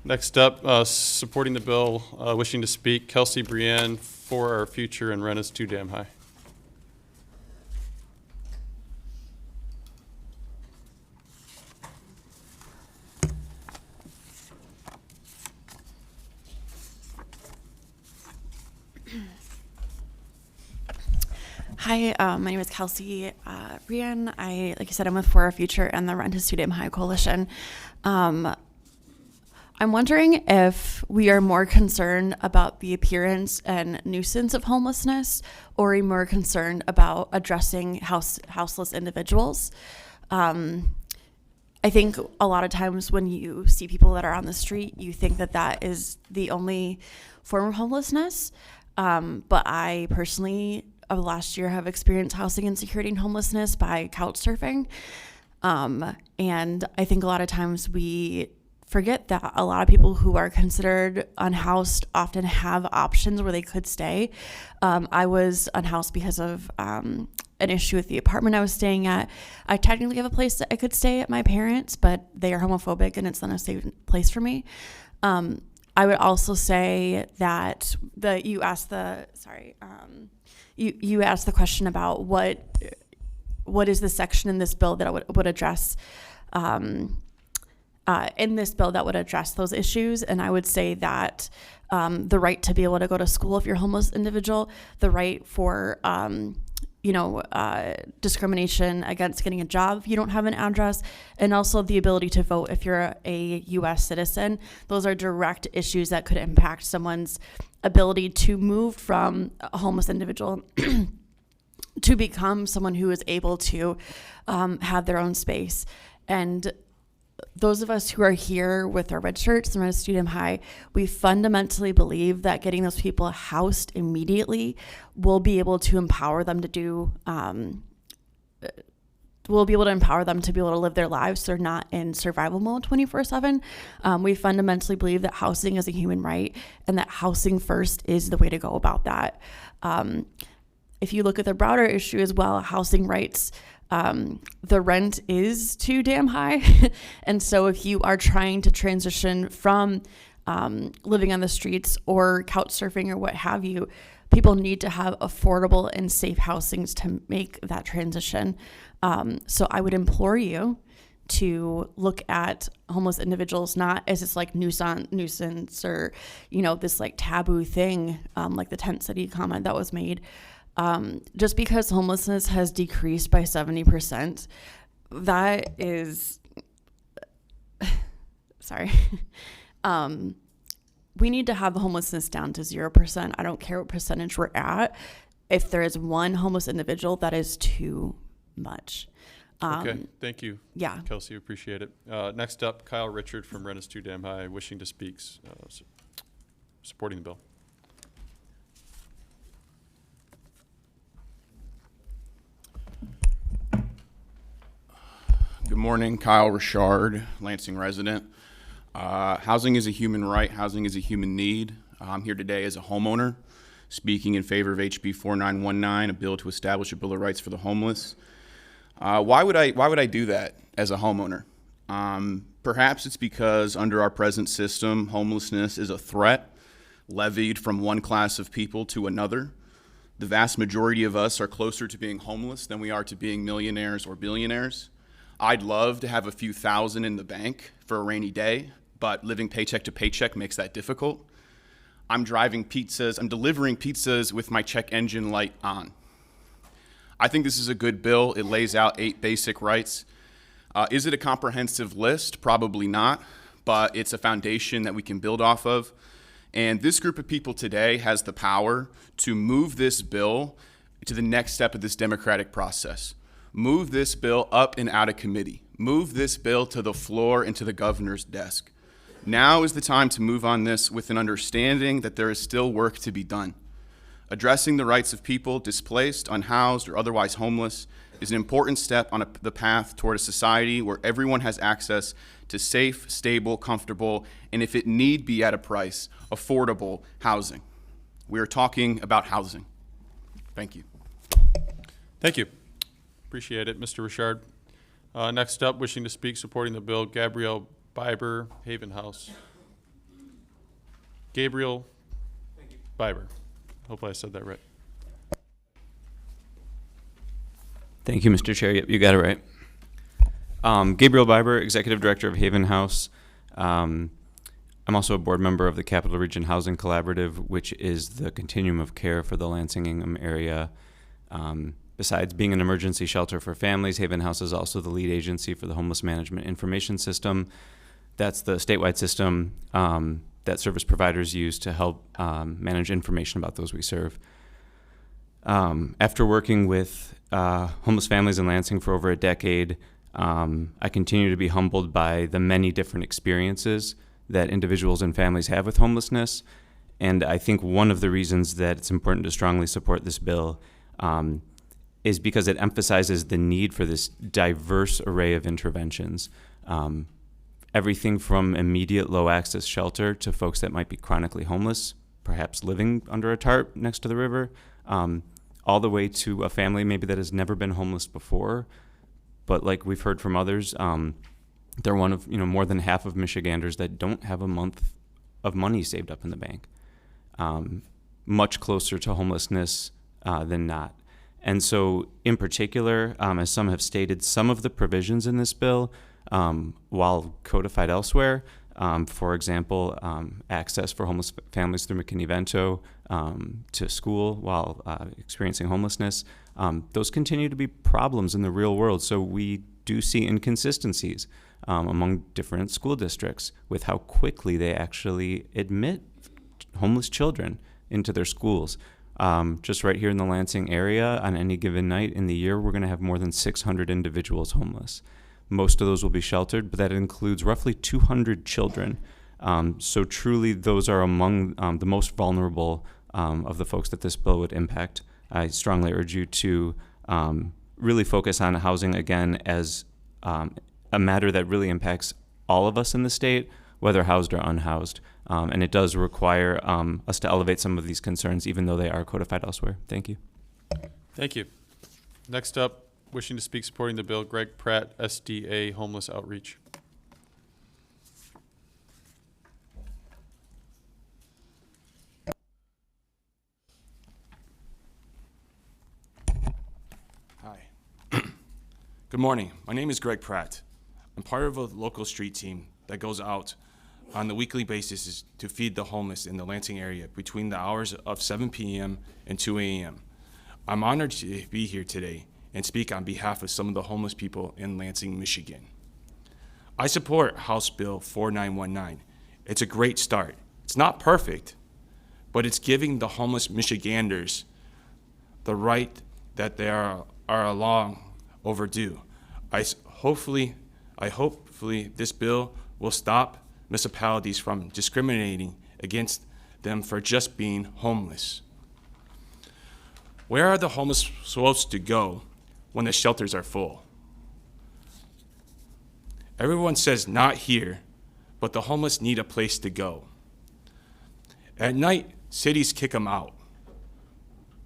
Next up, supporting the bill, wishing to speak, Kelsey Brienne, For Our Future and Rent is Too Damn High. Hi, my name is Kelsey Brian. Like I said, I'm with For Our Future and the Rent is Too Damn High Coalition. I'm wondering if we are more concerned about the appearance and nuisance of homelessness, or are we more concerned about addressing houseless individuals? I think a lot of times when you see people that are on the street, you think that that is the only form of homelessness. But I personally, of last year, have experienced housing insecurity and homelessness by couch surfing. And I think a lot of times we forget that a lot of people who are considered unhoused often have options where they could stay. I was unhoused because of an issue with the apartment I was staying at. I technically have a place that I could stay at my parents', but they are homophobic and it's not a safe place for me. I would also say that you asked the question about what is the section in this bill that would address in this bill that would address those issues. And I would say that the right to be able to go to school if you're a homeless individual, the right for discrimination against getting a job if you don't have an address, and also the ability to vote if you're a U.S. citizen. Those are direct issues that could impact someone's ability to move from a homeless individual to become someone who is able to have their own space. And those of us who are here with our red shirts and Rent is Too Damn High, we fundamentally believe that getting those people housed immediately will be able to empower them to do we'll be able to empower them to be able to live their lives so they're not in survival mode 24/7. We fundamentally believe that housing is a human right and that housing first is the way to go about that. If you look at the broader issue as well, housing rights, the rent is too damn high. And so if you are trying to transition from living on the streets or couch surfing or what have you, people need to have affordable and safe housings to make that transition. So I would implore you to look at homeless individuals not as this like nuisance or, this like taboo thing, like the tent city comment that was made. Just because homelessness has decreased by 70%, that is, sorry. We need to have homelessness down to 0%. I don't care what percentage we're at. If there is one homeless individual, that is too much. Okay, thank you. Yeah. Kelsey, appreciate it. Next up, Kyle Richard from Rennes Too Damn High, wishing to speak, supporting the bill. Good morning, Kyle Richard, Lansing resident. Housing is a human right. Housing is a human need. I'm here today as a homeowner, speaking in favor of HB 4919, a bill to establish a Bill of Rights for the homeless. Why would I do that as a homeowner? Perhaps it's because under our present system, homelessness is a threat levied from one class of people to another. The vast majority of us are closer to being homeless than we are to being millionaires or billionaires. I'd love to have a few thousand in the bank for a rainy day, but living paycheck to paycheck makes that difficult. I'm delivering pizzas with my check engine light on. I think this is a good bill. It lays out 8 basic rights. Is it a comprehensive list? Probably not, but it's a foundation that we can build off of. And this group of people today has the power to move this bill to the next step of this democratic process. Move this bill up and out of committee. Move this bill to the floor and to the governor's desk. Now is the time to move on this with an understanding that there is still work to be done. Addressing the rights of people displaced, unhoused, or otherwise homeless is an important step on the path toward a society where everyone has access to safe, stable, comfortable, and if it need be at a price, affordable housing. We are talking about housing. Thank you. Thank you. Appreciate it, Mr. Richard. Next up, wishing to speak, supporting the bill, Gabrielle Biber, Haven House. Gabriel Biber. Hopefully I said that right. Thank you, Mr. Chair. Yep, you got it right. Gabriel Biber, Executive Director of Haven House. I'm also a board member of the Capital Region Housing Collaborative, which is the continuum of care for the Lansing-Ingham area. Besides being an emergency shelter for families, Haven House is also the lead agency for the Homeless Management Information System. That's the statewide system that service providers use to help manage information about those we serve. After working with homeless families in Lansing for over a decade, I continue to be humbled by the many different experiences that individuals and families have with homelessness. And I think one of the reasons that it's important to strongly support this bill is because it emphasizes the need for this diverse array of interventions. Everything from immediate low-access shelter to folks that might be chronically homeless, perhaps living under a tarp next to the river, all the way to a family maybe that has never been homeless before. But like we've heard from others, they're one of more than half of Michiganders that don't have a month of money saved up in the bank. Much closer to homelessness than not. And so in particular, as some have stated, some of the provisions in this bill, while codified elsewhere, for example, access for homeless families through McKinney-Vento to school while experiencing homelessness, those continue to be problems in the real world. So we do see inconsistencies among different school districts with how quickly they actually admit homeless children into their schools. Just right here in the Lansing area, on any given night in the year, we're going to have more than 600 individuals homeless. Most of those will be sheltered, but that includes roughly 200 children. So truly, those are among the most vulnerable of the folks that this bill would impact. I strongly urge you to really focus on housing again as a matter that really impacts all of us in the state, whether housed or unhoused. And it does require us to elevate some of these concerns, even though they are codified elsewhere. Thank you. Thank you. Next up, wishing to speak supporting the bill, Greg Pratt, SDA Homeless Outreach. Hi. Good morning. My name is Greg Pratt. I'm part of a local street team that goes out on the weekly basis to feed the homeless in the Lansing area between the hours of 7 p.m. and 2 a.m. I'm honored to be here today and speak on behalf of some of the homeless people in Lansing, Michigan. I support House Bill 4919. It's a great start. It's not perfect, but it's giving the homeless Michiganders the right that they are long overdue. Hopefully this bill will stop municipalities from discriminating against them for just being homeless. Where are the homeless supposed to go when the shelters are full? Everyone says not here, but the homeless need a place to go. At night, cities kick them out.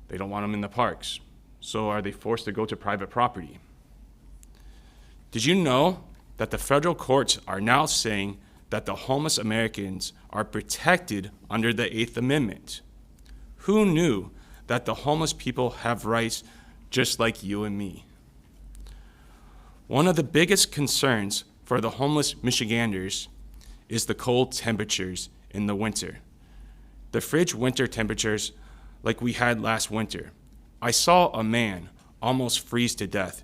They don't want them in the parks, so are they forced to go to private property? Did you know that the federal courts are now saying that the homeless Americans are protected under the 8th Amendment? Who knew that the homeless people have rights just like you and me? One of the biggest concerns for the homeless Michiganders is the cold temperatures in the winter. The frigid winter temperatures like we had last winter. I saw a man almost freeze to death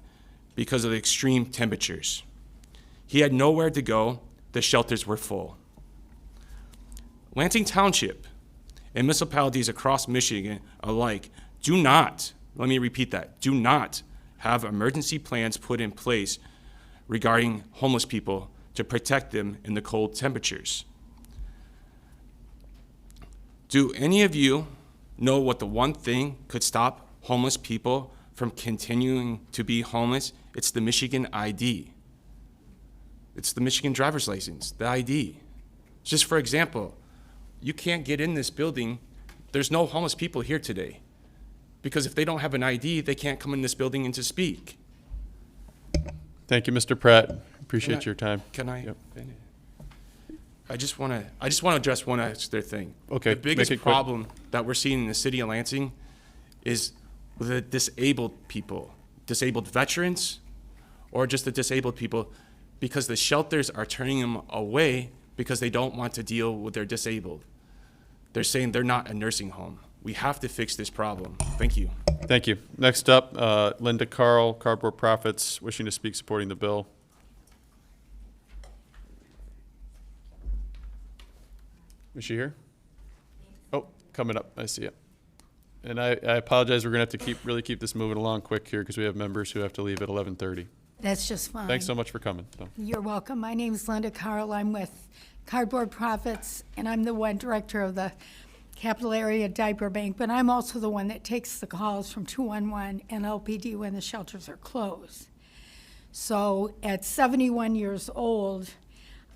because of the extreme temperatures. He had nowhere to go. The shelters were full. Lansing Township and municipalities across Michigan alike do not, let me repeat that, do not have emergency plans put in place regarding homeless people to protect them in the cold temperatures. Do any of you know what the one thing could stop homeless people from continuing to be homeless? It's the Michigan ID. It's the Michigan driver's license, the ID. Just for example, you can't get in this building. There's no homeless people here today because if they don't have an ID, they can't come in this building and to speak. Thank you, Mr. Pratt. Appreciate your time. Can I? Yep. I just want to address one other thing. Okay, The biggest make it quick. problem that we're seeing in the city of Lansing is with the disabled people, disabled veterans, or just the disabled people, because the shelters are turning them away because they don't want to deal with their disabled. They're saying they're not a nursing home. We have to fix this problem. Thank you. Thank you. Next up, Linda Carl, Cardboard Profits, wishing to speak supporting the bill. Is she here? Oh, coming up. I see it. And I apologize. We're going to have to really keep this moving along quick here because we have members who have to leave at 11:30. That's just fine. Thanks so much for coming. So. You're welcome. My name is Linda Carl. I'm with Cardboard Profits, and I'm the one director of the Capital Area Diaper Bank, but I'm also the one that takes the calls from 211 and LPD when the shelters are closed. So at 71 years old,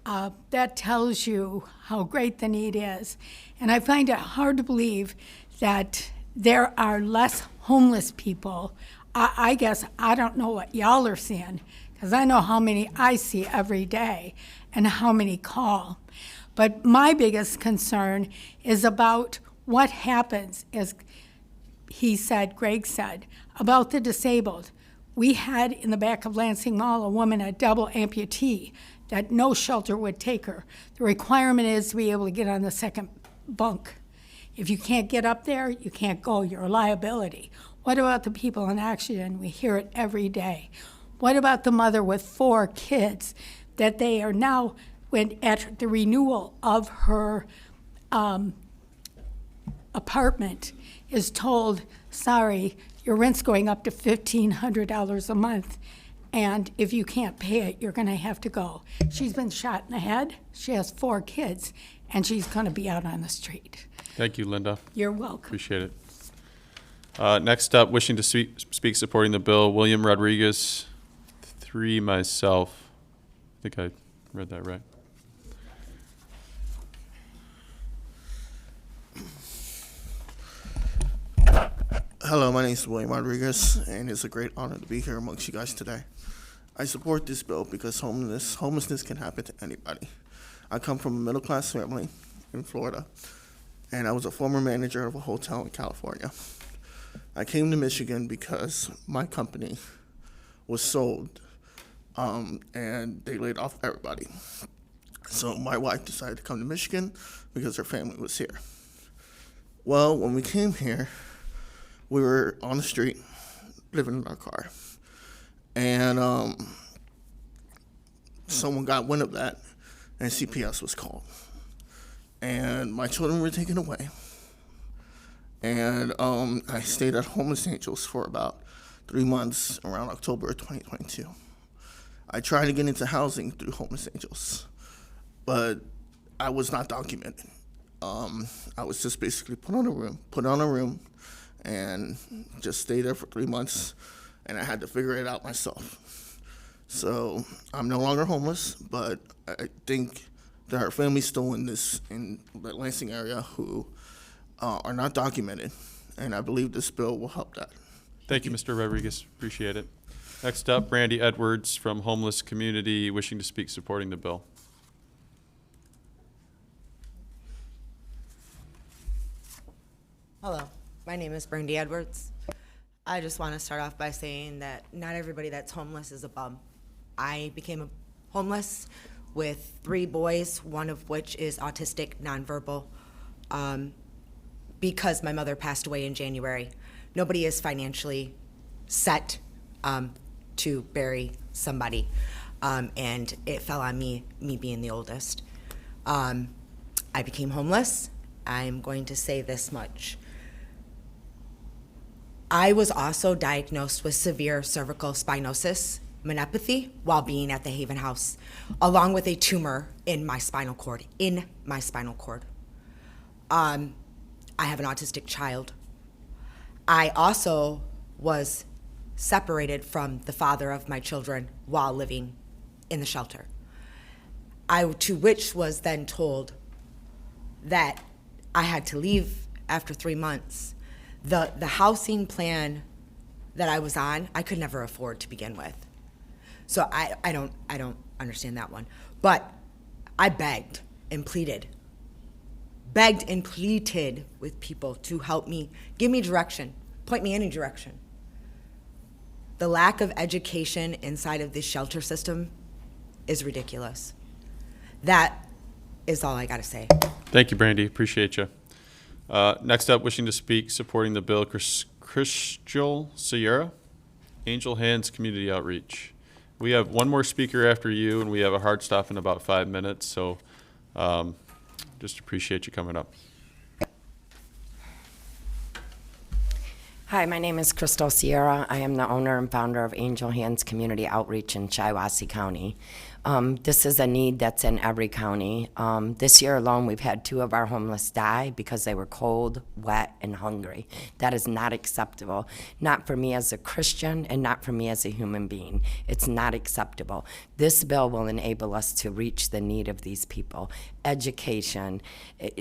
that tells you how great the need is. And I find it hard to believe that there are less homeless people. I guess I don't know what y'all are seeing, because I know how many I see every day and how many call. But my biggest concern is about what happens, as Greg said, about the disabled. We had in the back of Lansing Mall a woman, a double amputee, that no shelter would take her. The requirement is to be able to get on the second bunk. If you can't get up there, you can't go. You're a liability. What about the people in oxygen? We hear it every day. What about the mother with 4 kids that they are now, when at the renewal of her apartment, is told, sorry, your rent's going up to $1,500 a month, and if you can't pay it, you're going to have to go. She's been shot in the head. She has 4 kids, and she's going to be out on the street. Thank you, Linda. You're welcome. Appreciate it. Next up, wishing to speak supporting the bill, William Rodriguez, 3 myself. I think I read that right. Hello, my name is William Rodriguez, and it's a great honor to be here amongst you guys today. I support this bill because homelessness can happen to anybody. I come from a middle-class family in Florida, and I was a former manager of a hotel in California. I came to Michigan because my company was sold, and they laid off everybody. So my wife decided to come to Michigan because her family was here. Well, when we came here, we were on the street, living in our car, and someone got wind of that, and CPS was called. And my children were taken away, and I stayed at Homeless Angels for about 3 months around October of 2022. I tried to get into housing through Homeless Angels, but I was not documented. I was just basically put on a room, and just stay there for 3 months, and I had to figure it out myself. So I'm no longer homeless, but I think there are families still in the Lansing area who are not documented, and I believe this bill will help that. Thank you, Mr. Rodriguez. Appreciate it. Next up, Brandy Edwards from Homeless Community, wishing to speak supporting the bill. Hello, my name is Brandy Edwards. I just want to start off by saying that not everybody that's homeless is a bum. I became homeless with 3 boys, one of which is autistic, nonverbal, because my mother passed away in January. Nobody is financially set to bury somebody, and it fell on me being the oldest. I became homeless. I'm going to say this much. I was also diagnosed with severe cervical spinosis, myopathy, while being at the Haven House, along with a tumor in my spinal cord. I have an autistic child. I also was separated from the father of my children while living in the shelter. To which was then told that I had to leave after 3 months. The housing plan that I was on, I could never afford to begin with. So I don't understand that one. But I begged and pleaded with people to help me, give me direction, point me any direction. The lack of education inside of this shelter system is ridiculous. That is all I gotta say. Thank you, Brandy. Appreciate you. Next up, wishing to speak supporting the bill, Crystal Sierra, Angel Hands Community Outreach. We have one more speaker after you, and we have a hard stop in about 5 minutes, so just appreciate you coming up. Hi, my name is Crystal Sierra. I am the owner and founder of Angel Hands Community Outreach in Shiawassee County. This is a need that's in every county. This year alone, we've had 2 of our homeless die because they were cold, wet, and hungry. That is not acceptable. Not for me as a Christian and not for me as a human being. It's not acceptable. This bill will enable us to reach the need of these people. Education,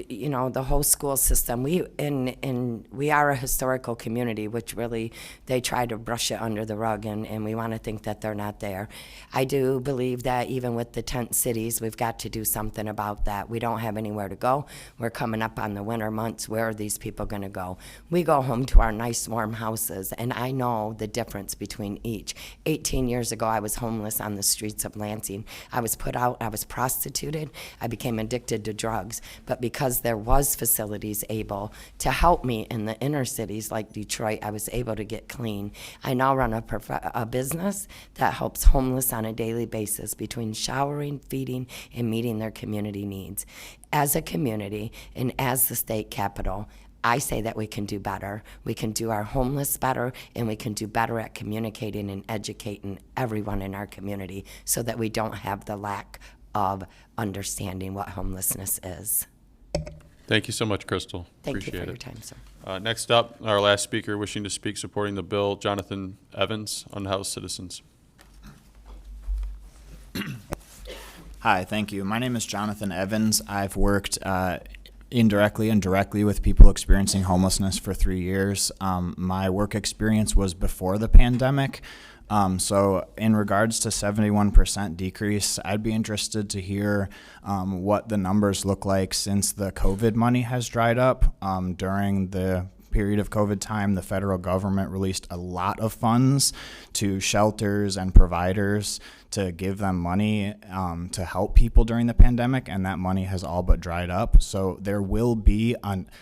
you know, the whole school system. We are a historical community, which really they try to brush it under the rug, and we want to think that they're not there. I do believe that even with the tent cities, we've got to do something about that. We don't have anywhere to go. We're coming up on the winter months. Where are these people going to go? We go home to our nice warm houses, and I know the difference between each. 18 years ago, I was homeless on the streets of Lansing. I was put out, I was prostituted, I became addicted to drugs, but because there was facilities able to help me in the inner cities like Detroit, I was able to get clean. I now run a business that helps homeless on a daily basis between showering, feeding, and meeting their community needs. As a community and as the state capital, I say that we can do better. We can do our homeless better, and we can do better at communicating and educating everyone in our community so that we don't have the lack of understanding what homelessness is. Thank you so much, Crystal. Thank you Appreciate for your it. time, sir. Next up, our last speaker wishing to speak supporting the bill, Jonathan Evans, unhoused citizens. Hi, thank you. My name is Jonathan Evans. I've worked indirectly and directly with people experiencing homelessness for 3 years. My work experience was before the pandemic. So in regards to 71% decrease, I'd be interested to hear what the numbers look like since the COVID money has dried up. During the period of COVID time, the federal government released a lot of funds to shelters and providers to give them money to help people during the pandemic, and that money has all but dried up. So there will be,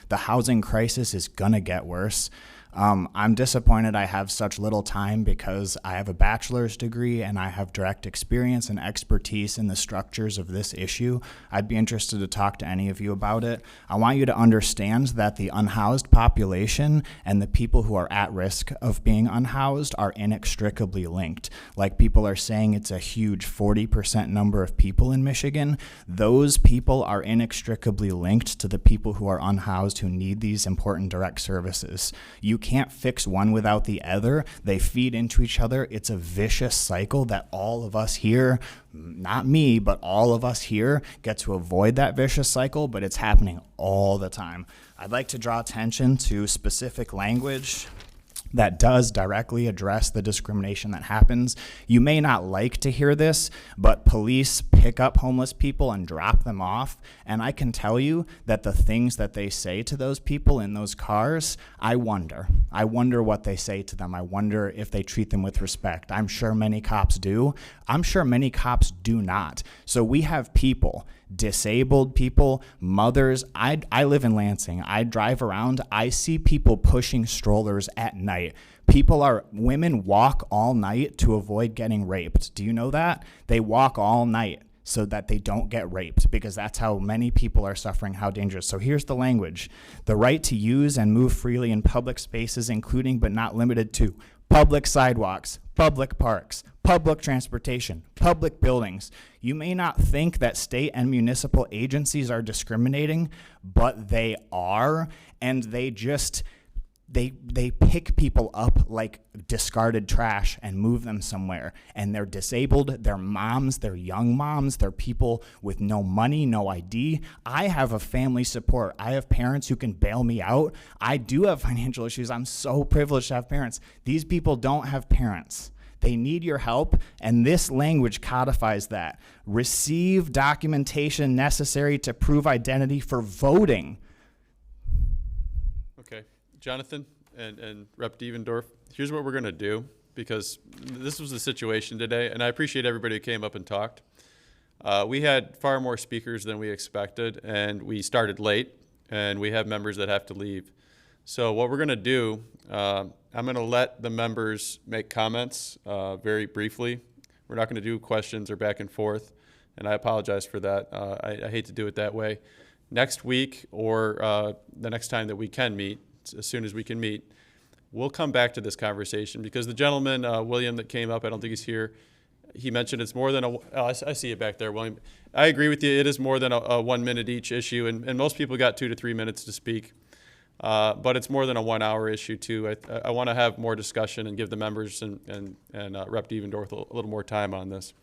the housing crisis is gonna get worse. I'm disappointed I have such little time because I have a bachelor's degree and I have direct experience and expertise in the structures of this issue. I'd be interested to talk to any of you about it. I want you to understand that the unhoused population and the people who are at risk of being unhoused are inextricably linked. Like people are saying, it's a huge 40% number of people in Michigan. Those people are inextricably linked to the people who are unhoused who need these important direct services. You can't fix one without the other. They feed into each other. It's a vicious cycle that all of us here, not me, but all of us here get to avoid that vicious cycle, but it's happening all the time. I'd like to draw attention to specific language that does directly address the discrimination that happens. You may not like to hear this, but police pick up homeless people and drop them off. And I can tell you that the things that they say to those people in those cars, I wonder what they say to them. I wonder if they treat them with respect. I'm sure many cops do. I'm sure many cops do not. So we have people, disabled people, mothers. I live in Lansing. I drive around. I see people pushing strollers at night. Women walk all night to avoid getting raped. Do you know that? They walk all night so that they don't get raped, because that's how many people are suffering, how dangerous. So here's the language. The right to use and move freely in public spaces, including but not limited to public sidewalks, public parks, public transportation, public buildings. You may not think that state and municipal agencies are discriminating, but they are, and they pick people up like discarded trash and move them somewhere. And they're disabled, they're moms, they're young moms, they're people with no money, no ID. I have a family support. I have parents who can bail me out. I do have financial issues. I'm so privileged to have parents. These people don't have parents. They need your help, and this language codifies that. Receive documentation necessary to prove identity for voting. Okay, Jonathan and Rep. Devendorf, here's what we're going to do, because this was the situation today, and I appreciate everybody who came up and talked. We had far more speakers than we expected, and we started late, and we have members that have to leave. So what we're going to do, I'm going to let the members make comments very briefly. We're not going to do questions or back and forth, and I apologize for that. I hate to do it that way. Next week, or the next time that we can meet, as soon as we can meet, we'll come back to this conversation, because the gentleman, William, that came up, I don't think he's here, he mentioned it's more than I see it back there, William. I agree with you, it is more than a 1 minute each issue, and most people got 2 to 3 minutes to speak. But it's more than a 1 hour issue too. I want to have more discussion and give the members and Rep. Devendorf a little more time on this.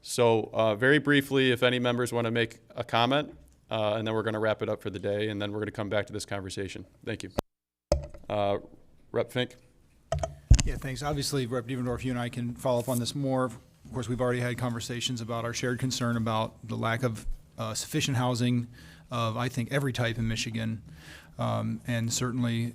So very briefly, if any members want to make a comment, and then we're going to wrap it up for the day, and then we're going to come back to this conversation. Thank you. Rep. Fink. Yeah, thanks. Obviously, Rep. Devendorf, you and I can follow up on this more. Of course, we've already had conversations about our shared concern about the lack of sufficient housing of, I think, every type in Michigan. And certainly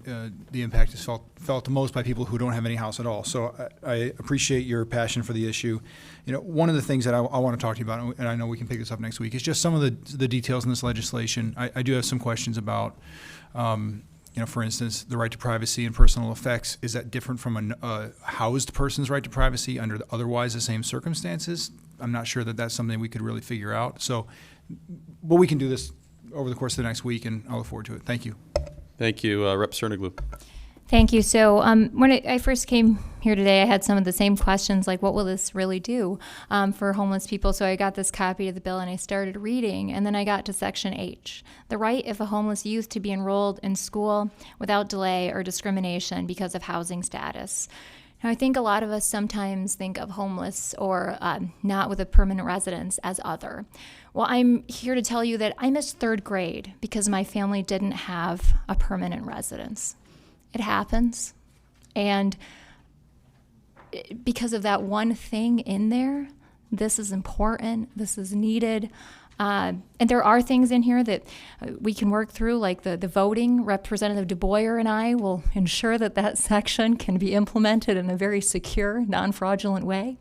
the impact is felt the most by people who don't have any house at all. So I appreciate your passion for the issue. You know, one of the things that I want to talk to you about, and I know we can pick this up next week, is just some of the details in this legislation. I do have some questions about, you know, for instance, the right to privacy and personal effects. Is that different from a housed person's right to privacy under otherwise the same circumstances? I'm not sure that that's something we could really figure out. So, but we can do this over the course of the next week, and I look forward to it. Thank you. Thank you, Rep. Cerniglu. Thank you. So when I first came here today, I had some of the same questions, like what will this really do for homeless people? So I got this copy of the bill and I started reading, and then I got to Section H, the right of a homeless youth to be enrolled in school without delay or discrimination because of housing status. Now, I think a lot of us sometimes think of homeless or not with a permanent residence as other. Well, I'm here to tell you that I missed third grade because my family didn't have a permanent residence. It happens. And because of that one thing in there, this is important, this is needed. And there are things in here that we can work through, like the voting. Representative DeBoyer and I will ensure that that section can be implemented in a very secure, non-fraudulent way.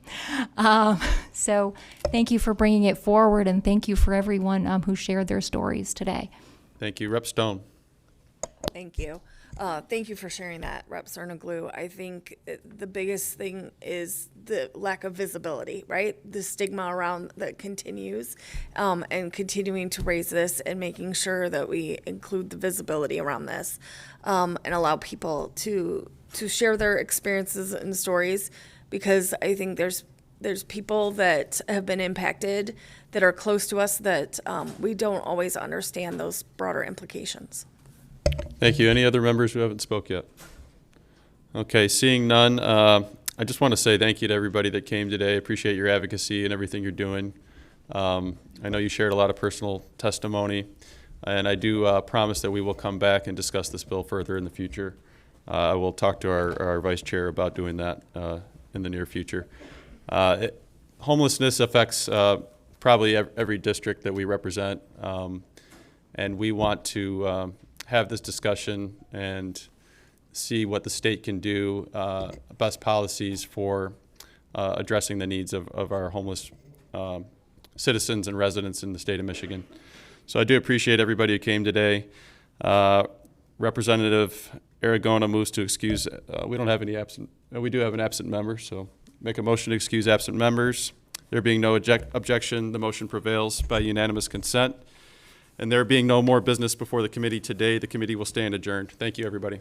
So thank you for bringing it forward, and thank you for everyone who shared their stories today. Thank you. Rep. Stone. Thank you. Thank you for sharing that, Rep. Cernoglu. I think the biggest thing is the lack of visibility, right? The stigma around that continues, and continuing to raise this and making sure that we include the visibility around this, and allow people to share their experiences and stories, because I think there's people that have been impacted that are close to us that we don't always understand those broader implications. Thank you. Any other members who haven't spoke yet? Okay, seeing none, I just want to say thank you to everybody that came today. Appreciate your advocacy and everything you're doing. I know you shared a lot of personal testimony, and I do promise that we will come back and discuss this bill further in the future. I will talk to our vice chair about doing that in the near future. Homelessness affects probably every district that we represent, and we want to have this discussion and see what the state can do, best policies for addressing the needs of our homeless citizens and residents in the state of Michigan. So I do appreciate everybody who came today. Representative Aragona moves to excuse. We don't have any absent. We do have an absent member, so make a motion to excuse absent members. There being no objection, the motion prevails by unanimous consent. And there being no more business before the committee today, the committee will stand adjourned. Thank you, everybody.